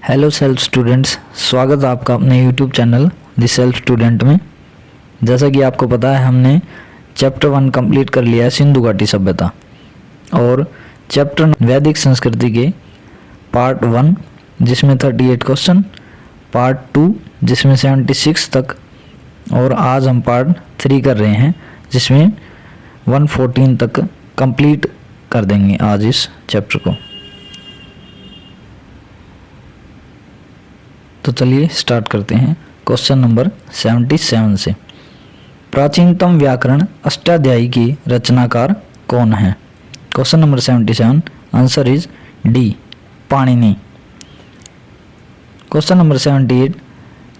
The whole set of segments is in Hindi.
हेलो सेल्फ स्टूडेंट्स, स्वागत है आपका अपने YouTube channel the self student में। जैसा कि आपको पता है, हमने चैप्टर 1 कंप्लीट कर लिया है, सिंधु घाटी सभ्यता, और चैप्टर वैदिक संस्कृति के पार्ट 1 जिसमें 38 क्वेश्चन, पार्ट 2 जिसमें 76 तक, और आज हम पार्ट 3 कर रहे हैं जिसमें 114 तक कंप्लीट कर देंगे आज इस चैप्टर को। तो चलिए स्टार्ट करते हैं क्वेश्चन नंबर 77 से। प्राचीनतम व्याकरण अष्टाध्यायी की रचनाकार कौन है? Question number 77, answer is D, Panini. Question number 78,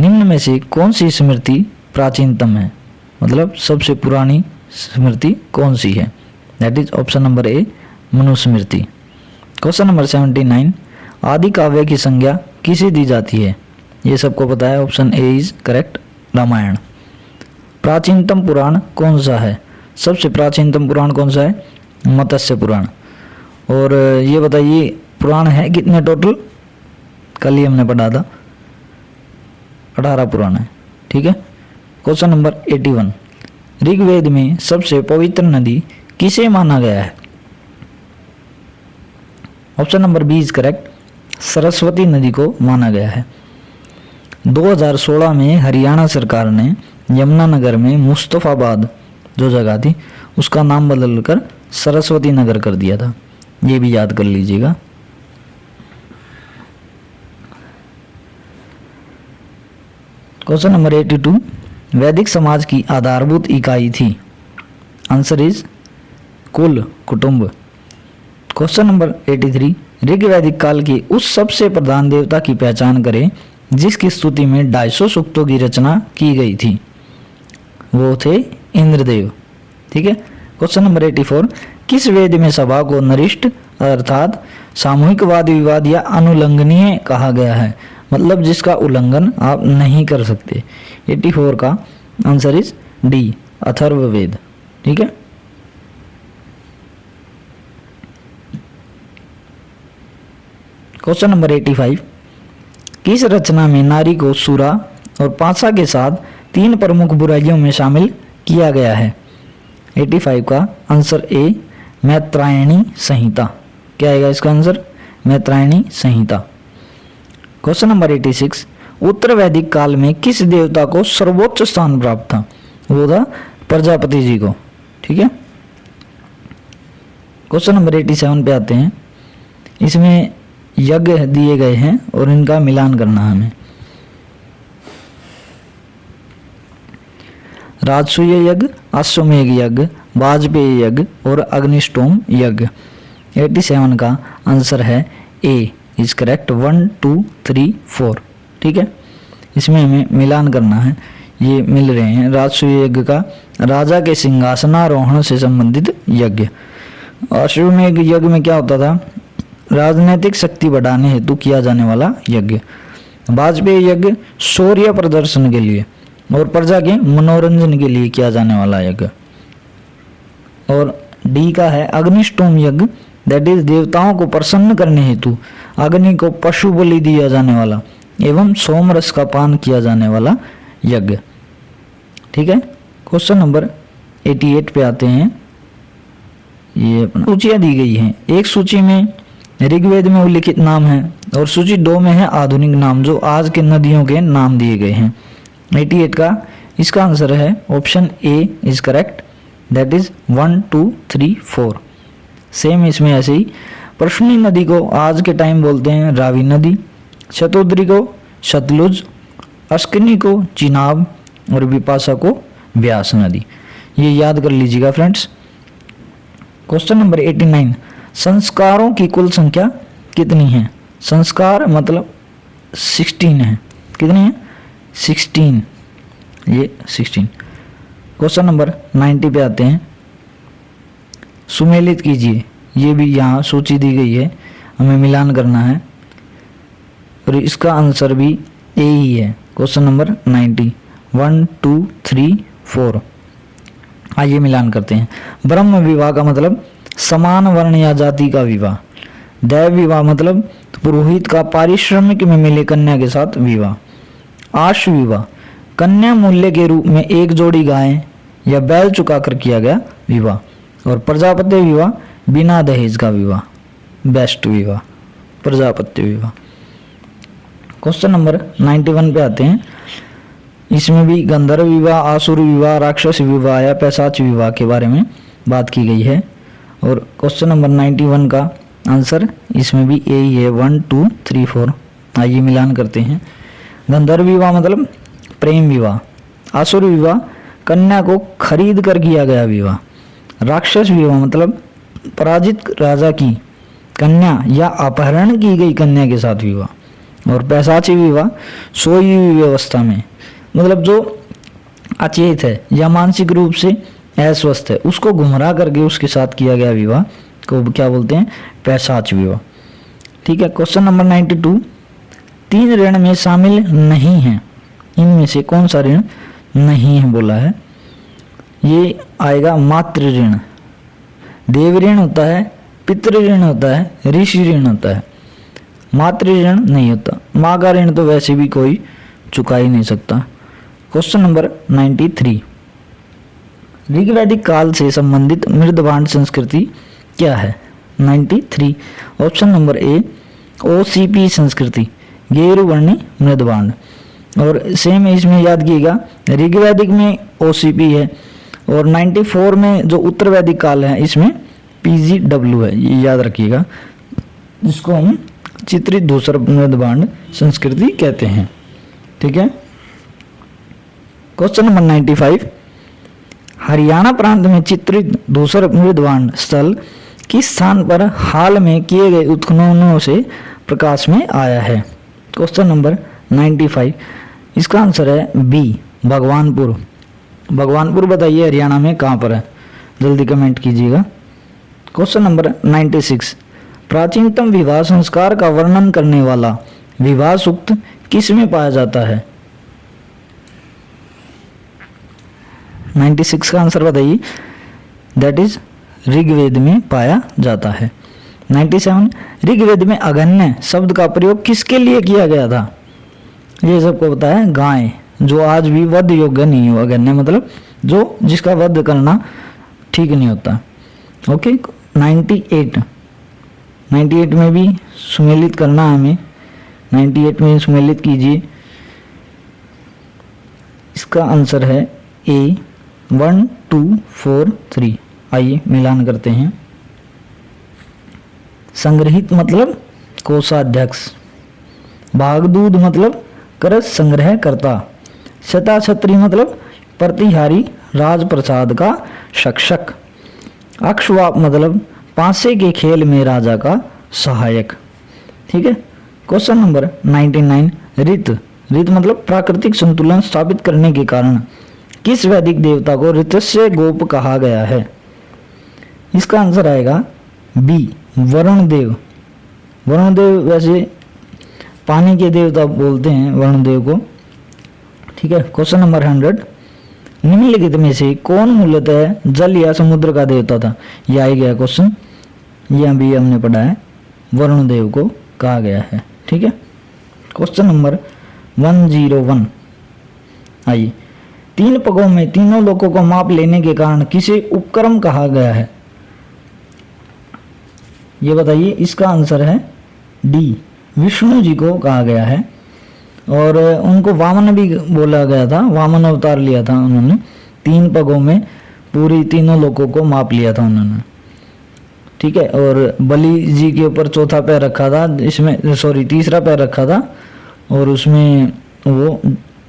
निम्न में से कौन सी स्मृति प्राचीनतम है, मतलब सबसे पुरानी स्मृति कौन सी है? That is option number A, Manusmriti. Question number 79, आदि काव्य की संज्ञा किसे दी जाती है? ये सबको पता है, option A is correct, Ramayana. प्राचीनतम पुराण कौन सा है? सबसे प्राचीनतम पुराण कौन सा है? मत्स्य पुराण। और ये बताइए पुराण है कितने टोटल? कल ही हमने पढ़ा था, 18 पुराण है, ठीक है। क्वेश्चन नंबर 81, ऋग्वेद में सबसे पवित्र नदी किसे माना गया है? Option number B is correct, Saraswati नदी को माना गया है। 2016 में हरियाणा सरकार ने यमुनानगर में मुस्तफाबाद जो जगह थी उसका नाम बदलकर सरस्वती नगर कर दिया था, ये भी याद कर लीजिएगा। क्वेश्चन नंबर 82, वैदिक समाज की आधारभूत इकाई थी? आंसर इज कुल, कुटुंब। क्वेश्चन नंबर 83, ऋग्वैदिक काल के उस सबसे प्रधान देवता की पहचान करें जिसकी स्तुति में 250 सूक्तों की रचना की गई थी। वो थे इंद्रदेव, ठीक है। क्वेश्चन नंबर 84, किस वेद में सभा को नरिष्ठ अर्थात सामूहिक वाद विवाद या अनुल्लंघनीय कहा गया है, मतलब जिसका उल्लंघन आप नहीं कर सकते? 84 का आंसर इज डी, अथर्ववेद, ठीक है। क्वेश्चन नंबर 85, किस रचना में नारी को सुरा और पासा के साथ 3 प्रमुख बुराइयों में शामिल किया गया है? 85 का आंसर ए, मैत्रायणी संहिता। क्या आएगा इसका आंसर? मैत्रायणी संहिता। क्वेश्चन नंबर 86, उत्तर वैदिक काल में किस देवता को सर्वोच्च स्थान प्राप्त था? वो था प्रजापति जी को, ठीक है। क्वेश्चन नंबर 87 पे आते हैं। इसमें यज्ञ दिए गए हैं और इनका मिलान करना है हमें। राजसूय यज्ञ, अश्वमेघ यज्ञ, वाजपेयी यज्ञ और अग्निष्टोम यज्ञ। 87 का आंसर है ए इज करेक्ट, 1 2 3 4, ठीक है। इसमें हमें मिलान करना है, ये मिल रहे हैं। राजसूय यज्ञ का राजा के सिंहासनारोहण से संबंधित यज्ञ। अश्वमेघ यज्ञ में क्या होता था? राजनीतिक शक्ति बढ़ाने हेतु किया जाने वाला यज्ञ। वाजपेयी यज्ञ शौर्य प्रदर्शन के लिए और प्रजा के मनोरंजन के लिए किया जाने वाला यज्ञ। और डी का है अग्निष्टोम यज्ञ, दैट इज देवताओं को प्रसन्न करने हेतु अग्नि को पशु बलि दिया जाने वाला एवं सोमरस का पान किया जाने वाला यज्ञ, ठीक है। क्वेश्चन नंबर 88 पे आते हैं। ये अपना सूचियां दी गई हैं। एक सूची में ऋग्वेद में उल्लिखित नाम है और सूची 2 में है आधुनिक नाम जो आज के नदियों के नाम दिए गए हैं। 88 का इसका आंसर है option A is correct, that is 1 2 3 4। Same इसमें ऐसे ही प्रश्नी नदी को आज के टाइम बोलते हैं रावी नदी, शतोद्री को सतलुज, अस्किनी को चिनाब और विपाशा को ब्यास नदी। ये याद कर लीजिएगा फ्रेंड्स। क्वेश्चन नंबर 89, संस्कारों की कुल संख्या कितनी है? संस्कार मतलब 16 है। कितनी है? 16, ये 16। क्वेश्चन नंबर 90 पे आते हैं। सुमेलित कीजिए, ये भी यहाँ सूची दी गई है, हमें मिलान करना है और इसका आंसर भी ए ही है। Question number 90, 1 2 3 4। आइए मिलान करते हैं। ब्रह्म विवाह का मतलब समान वर्ण या जाति का विवाह। दैव विवाह मतलब पुरोहित का पारिश्रमिक में मिले कन्या के साथ विवाह। आश विवाह, कन्या मूल्य के रूप में एक जोड़ी गाय या बैल चुकाकर किया गया विवाह। और प्रजापत्य विवाह, बिना दहेज का विवाह, बेस्ट विवाह प्रजापत्य विवाह। क्वेश्चन नंबर 91 पे आते हैं। इसमें भी गंधर्व विवाह, आसुर विवाह, राक्षस विवाह या पैशाच विवाह के बारे में बात की गई है। और क्वेश्चन नंबर 91 का आंसर इसमें भी यही है, 1 2 3 4। आइए मिलान करते हैं। गंधर्व विवाह मतलब प्रेम विवाह। आसुर विवाह, कन्या को खरीद कर किया गया विवाह। राक्षस विवाह मतलब पराजित राजा की कन्या या अपहरण की गई कन्या के साथ विवाह। और पैशाची विवाह, सोई हुई व्यवस्था में मतलब जो अचेत है या मानसिक रूप से अस्वस्थ है उसको गुमराह करके उसके साथ किया गया विवाह को क्या बोलते हैं, पैशाच विवाह। ठीक है। क्वेश्चन नंबर 92, 3 ऋण में शामिल नहीं है, इनमें से कौन सा ऋण नहीं है बोला है। ये आएगा मातृ ऋण, देव ऋण होता है, पितृ ऋण होता है, ऋषि ऋण होता है। मातृ ऋण नहीं होता। माँ का ऋण तो वैसे भी कोई चुका ही नहीं सकता। क्वेश्चन नंबर 93, ऋग्वैदिक काल से संबंधित मृदभांड संस्कृति क्या है। 93 ऑप्शन नंबर ए OCP संस्कृति, गेरुवर्णी मृदभांड। और सेम इसमें याद कीजिएगा ऋग्वैदिक में OCP है और 94 में जो उत्तर वैदिक काल है इसमें PGW है, ये याद रखिएगा, जिसको हम चित्रित धूसर मृदभांड संस्कृति कहते हैं। ठीक है। क्वेश्चन नंबर 95, हरियाणा प्रांत में चित्रित धूसर मृदभांड स्थल किस स्थान पर हाल में किए गए उत्खननों से प्रकाश में आया है। क्वेश्चन नंबर 95, इसका आंसर है बी, भगवानपुर। भगवानपुर बताइए हरियाणा में कहाँ पर है, जल्दी कमेंट कीजिएगा। क्वेश्चन नंबर 96, प्राचीनतम विवाह संस्कार का वर्णन करने वाला विवाह सूक्त किस में पाया जाता है। 96 का आंसर बताइए। दैट इज ऋग्वेद में पाया जाता है। 97, ऋग्वेद में अगन्य शब्द का प्रयोग किसके लिए किया गया था। ये सबको पता है, गाय जो आज भी वध योग्य नहीं हो। अगन्य मतलब जो जिसका वध करना ठीक नहीं होता। ओके। 98 में भी सुमेलित करना है हमें, 98 में सुमेलित कीजिए। इसका आंसर है ए, 1 2 4 3। आइए मिलान करते हैं। संग्रहित मतलब कोषाध्यक्ष, भागदूत मतलब करज संग्रह करता, शताछत्री मतलब प्रतिहारी राजप्रसाद का शिक्षक, अक्षवाप मतलब पासे के खेल में राजा का सहायक। ठीक है। क्वेश्चन नंबर 99, ऋत मतलब प्राकृतिक संतुलन स्थापित करने के कारण किस वैदिक देवता को ऋतस्य गोप कहा गया है। इसका आंसर आएगा बी, वरुण देव। वरुण देव वैसे पानी के देवता बोलते हैं वरुण देव को। ठीक है। क्वेश्चन नंबर 100, निम्नलिखित में से कौन मूलतः जल या समुद्र का देवता था। यह आ गया क्वेश्चन, ये अभी हमने पढ़ा है, वरुण देव को कहा गया है। ठीक है। क्वेश्चन नंबर 101, आइए, 3 पगों में तीनों लोकों को माप लेने के कारण किसे उपक्रम कहा गया है। ये बताइए। इसका आंसर है डी, विष्णु जी को कहा गया है। और उनको वामन भी बोला गया था, वामन अवतार लिया था उन्होंने। 3 पगों में पूरी तीनों लोकों को माप लिया था उन्होंने। ठीक है। और बलि जी के ऊपर चौथा पैर रखा था, इसमें सॉरी तीसरा पैर रखा था और उसमें वो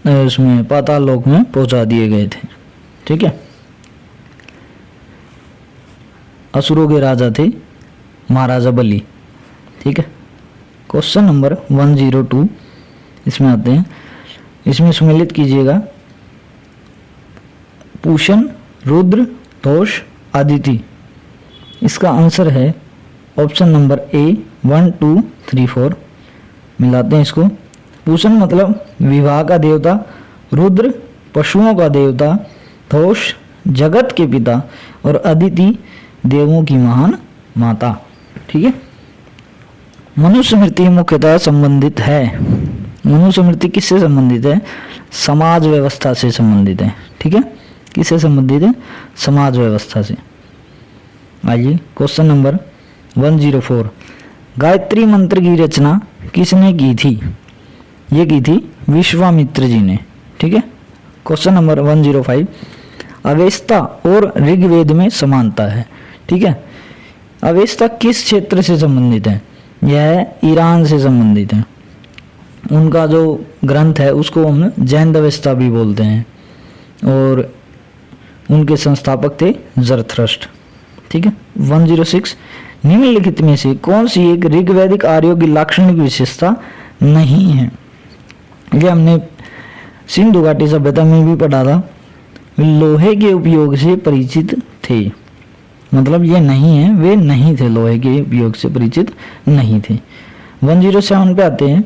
उसमें पाताल लोक में पहुंचा दिए गए थे। ठीक है। असुरों के राजा थे महाराजा बलि। ठीक है। क्वेश्चन नंबर 102 इसमें आते हैं। इसमें सुमेलित कीजिएगा पूषण, रुद्र, तोष, आदिति। इसका आंसर है ऑप्शन नंबर ए, 1 2 3 4। मिलाते हैं इसको। पूषण मतलब विवाह का देवता, रुद्र पशुओं का देवता, तोष जगत के पिता और अदिति देवों की महान माता। ठीक है। मनुस्मृति मुख्यतः संबंधित है, मनुस्मृति किससे संबंधित है? समाज व्यवस्था से संबंधित है। ठीक है, किससे संबंधित है? समाज व्यवस्था से। आइए क्वेश्चन नंबर 104, गायत्री मंत्र की रचना किसने की थी? ये की थी विश्वामित्र जी ने। ठीक है, क्वेश्चन नंबर 105, अवेस्ता और ऋग्वेद में समानता है। ठीक है, अवेस्ता किस क्षेत्र से संबंधित है? यह ईरान से संबंधित है। उनका जो ग्रंथ है उसको हम जैन अवेस्ता भी बोलते हैं और उनके संस्थापक थे जरथ्रस्ट। ठीक है, 106, निम्नलिखित में से कौन सी एक ऋग्वैदिक आर्यों की लाक्षणिक विशेषता नहीं है? ये हमने सिंधु घाटी सभ्यता में भी पढ़ा था। लोहे के उपयोग से परिचित थे, मतलब ये नहीं है, वे नहीं थे, लोहे के उपयोग से परिचित नहीं थे। 107 पे आते हैं,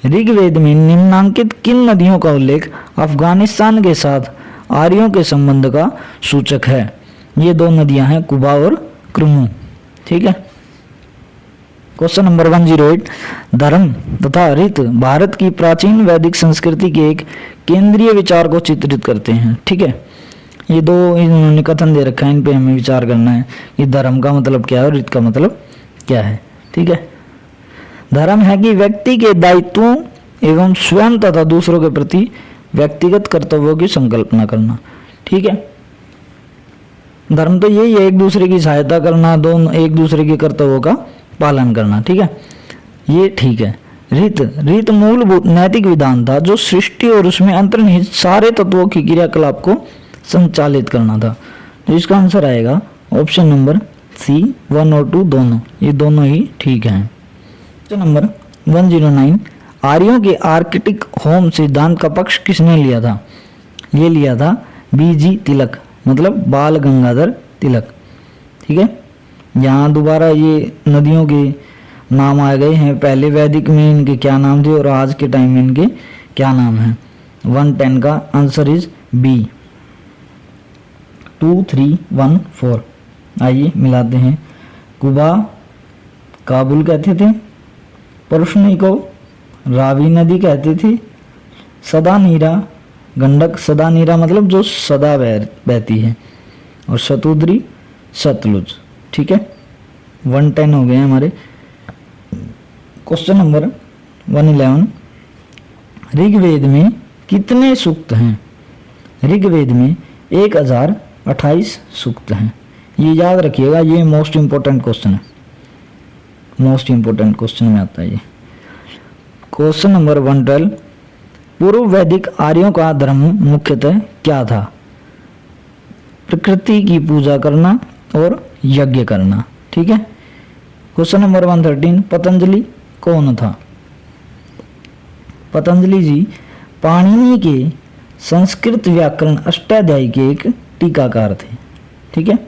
ऋग्वेद में निम्नांकित किन नदियों का उल्लेख अफगानिस्तान के साथ आर्यों के संबंध का सूचक है? ये दो नदियां हैं, कुबा और क्रमू। ठीक है, क्वेश्चन नंबर 108, धर्म तथा रीत भारत की प्राचीन वैदिक संस्कृति के एक केंद्रीय विचार को चित्रित करते हैं। ठीक है, ये दो इन्होंने कथन दे रखा है, इन पे हमें विचार करना है कि धर्म का मतलब क्या है और रीत का मतलब क्या है। ठीक है, धर्म है कि व्यक्ति के दायित्वों एवं स्वयं तथा दूसरों के प्रति व्यक्तिगत कर्तव्यों की संकल्पना करना। ठीक है, धर्म तो यही है, एक दूसरे की सहायता करना, दोनों एक दूसरे के कर्तव्यों का पालन करना। ठीक है, ये ठीक है। रीत मूलभूत नैतिक विधान था जो सृष्टि और उसमें अंतर्निहित सारे तत्वों की क्रियाकलाप को संचालित करना था। तो इसका आंसर आएगा ऑप्शन नंबर सी, 1 और 2 दोनों, ये दोनों ही ठीक हैं। क्वेश्चन नंबर 109, आर्यों के आर्किटिक होम सिद्धांत का पक्ष किसने लिया था? ये लिया था बीजी तिलक, मतलब बाल गंगाधर तिलक। ठीक है, यहाँ दोबारा ये नदियों के नाम आ गए हैं, पहले वैदिक में इनके क्या नाम थे और आज के टाइम में इनके क्या नाम हैं। 110 का आंसर इज बी, 2, 3, 1, 4। आइए मिलाते हैं। कुबा काबुल कहते थे, परुष्णी को रावी नदी कहते थे, सदा नीरा गंडक, सदा नीरा मतलब जो सदा बहती है, और शतुद्री सतलुज। ठीक है, 110 हो गए हमारे। क्वेश्चन नंबर 111, ऋग्वेद में कितने सूक्त हैं? ऋग्वेद में 1028 सूक्त हैं। ये याद रखिएगा, ये मोस्ट इंपॉर्टेंट क्वेश्चन है, मोस्ट इंपॉर्टेंट क्वेश्चन में आता है ये। क्वेश्चन नंबर 112, पूर्व वैदिक आर्यों का धर्म मुख्यतः क्या था? प्रकृति की पूजा करना और यज्ञ करना। ठीक है, क्वेश्चन नंबर 113, पतंजलि कौन था? पतंजलि जी पाणिनि के संस्कृत व्याकरण अष्टाध्यायी के एक टीकाकार थे। ठीक है,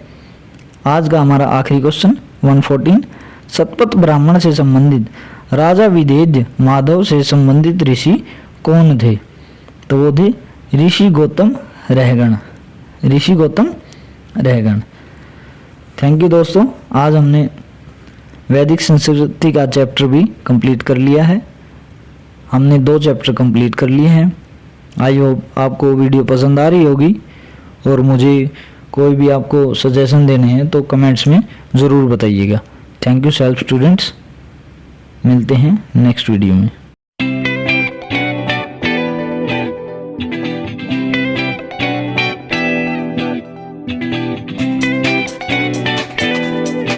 आज का हमारा आखिरी क्वेश्चन 114, सतपथ ब्राह्मण से संबंधित राजा विदेह माधव से संबंधित ऋषि कौन थे? तो वो थे ऋषि गौतम रहगण, ऋषि गौतम रहगण। थैंक यू दोस्तों, आज हमने वैदिक संस्कृति का चैप्टर भी कंप्लीट कर लिया है। हमने 2 चैप्टर कंप्लीट कर लिए हैं। आई होप आपको वीडियो पसंद आ रही होगी, और मुझे कोई भी आपको सजेशन देने हैं तो कमेंट्स में ज़रूर बताइएगा। थैंक यू सेल्फ स्टूडेंट्स, मिलते हैं नेक्स्ट वीडियो में।